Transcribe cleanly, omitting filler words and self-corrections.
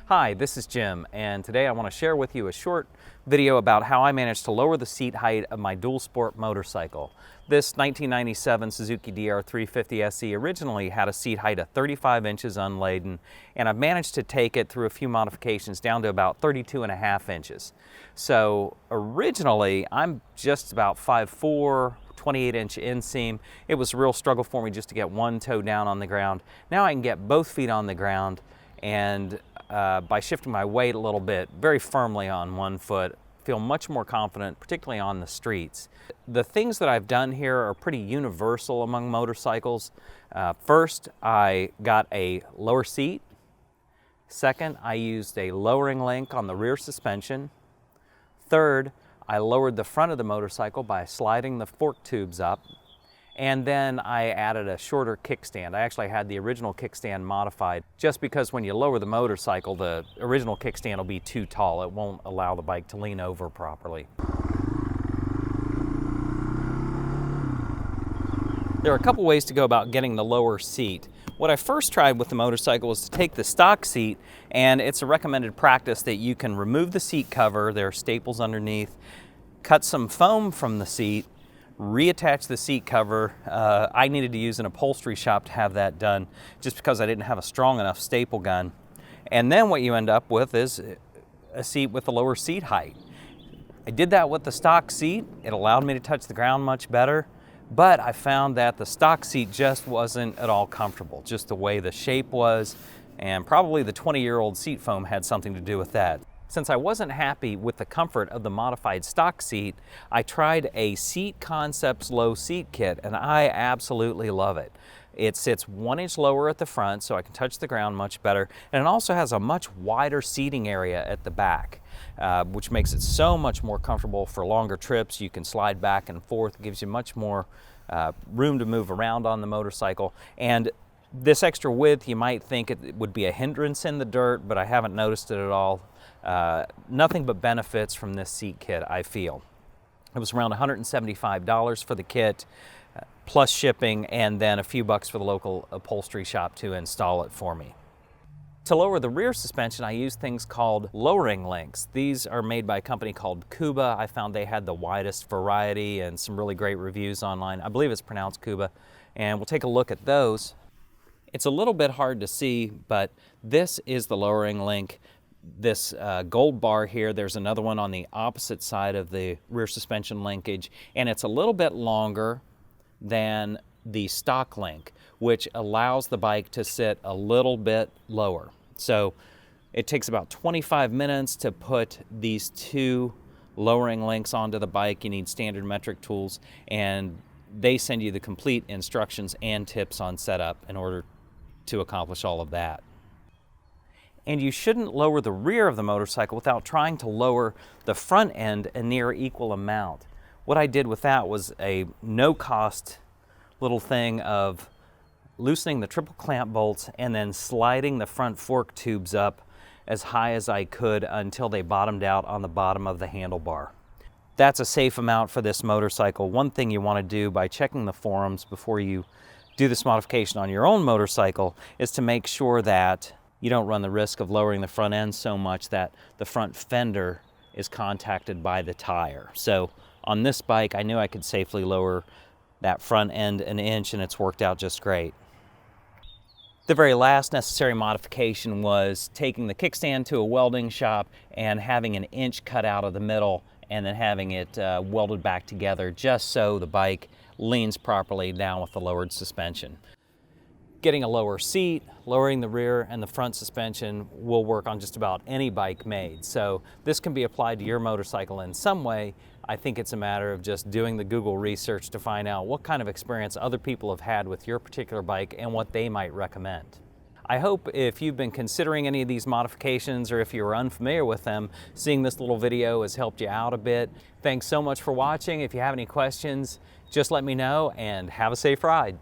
Hi, this is Jim, and today I want to share with you a short video about how I managed to lower the seat height of my dual sport motorcycle. This 1997 Suzuki DR350ES originally had a seat height of 35 inches unladen, and I've managed to take it through a few modifications down to about 32.5 inches. So originally, I'm just about 5'4", 28-inch inseam. It was a real struggle for me just to get one toe down on the ground. Now I can get both feet on the ground, and by shifting my weight a little bit, very firmly on one foot, feel much more confident, particularly on the streets. The things that I've done here are pretty universal among motorcycles. First, I got a lower seat. Second, I used a lowering link on the rear suspension. Third, I lowered the front of the motorcycle by sliding the fork tubes up. And then I added a shorter kickstand. I actually had the original kickstand modified just because when you lower the motorcycle, the original kickstand will be too tall. It won't allow the bike to lean over properly. There are a couple ways to go about getting the lower seat. What I first tried with the motorcycle was to take the stock seat, and it's a recommended practice that you can remove the seat cover, there are staples underneath, cut some foam from the seat, reattach the seat cover. I needed to use an upholstery shop to have that done just because I didn't have a strong enough staple gun. And then what you end up with is a seat with a lower seat height. I did that with the stock seat. It allowed me to touch the ground much better, but I found that the stock seat just wasn't at all comfortable, just the way the shape was, and probably the 20-year-old seat foam had something to do with that. Since I wasn't happy with the comfort of the modified stock seat, I tried a Seat Concepts low seat kit, and I absolutely love it. It sits 1 inch lower at the front so I can touch the ground much better, and it also has a much wider seating area at the back, which makes it so much more comfortable for longer trips. You can slide back and forth. It gives you much more room to move around on the motorcycle. And this extra width, you might think it would be a hindrance in the dirt, but I haven't noticed it at all. Nothing but benefits from this seat kit, I feel. It was around $175 for the kit, plus shipping, and then a few bucks for the local upholstery shop to install it for me. To lower the rear suspension, I use things called lowering links. These are made by a company called Kouba. I found they had the widest variety and some really great reviews online. I believe it's pronounced Kouba, and we'll take a look at those. It's a little bit hard to see, but this is the lowering link. This gold bar here, there's another one on the opposite side of the rear suspension linkage, and it's a little bit longer than the stock link, which allows the bike to sit a little bit lower. So it takes about 25 minutes to put these two lowering links onto the bike. You need standard metric tools, and they send you the complete instructions and tips on setup in order to accomplish all of that. And you shouldn't lower the rear of the motorcycle without trying to lower the front end a near equal amount. What I did with that was a no-cost little thing of loosening the triple clamp bolts and then sliding the front fork tubes up as high as I could until they bottomed out on the bottom of the handlebar. That's a safe amount for this motorcycle. One thing you want to do by checking the forums before you do this modification on your own motorcycle is to make sure that you don't run the risk of lowering the front end so much that the front fender is contacted by the tire. So on this bike, I knew I could safely lower that front end an inch, and it's worked out just great. The very last necessary modification was taking the kickstand to a welding shop and having an inch cut out of the middle and then having it welded back together just so the bike leans properly down with the lowered suspension. Getting a lower seat, lowering the rear and the front suspension will work on just about any bike made. So this can be applied to your motorcycle in some way. I think it's a matter of just doing the Google research to find out what kind of experience other people have had with your particular bike and what they might recommend. I hope if you've been considering any of these modifications or if you're unfamiliar with them, seeing this little video has helped you out a bit. Thanks so much for watching. If you have any questions, just let me know, and have a safe ride.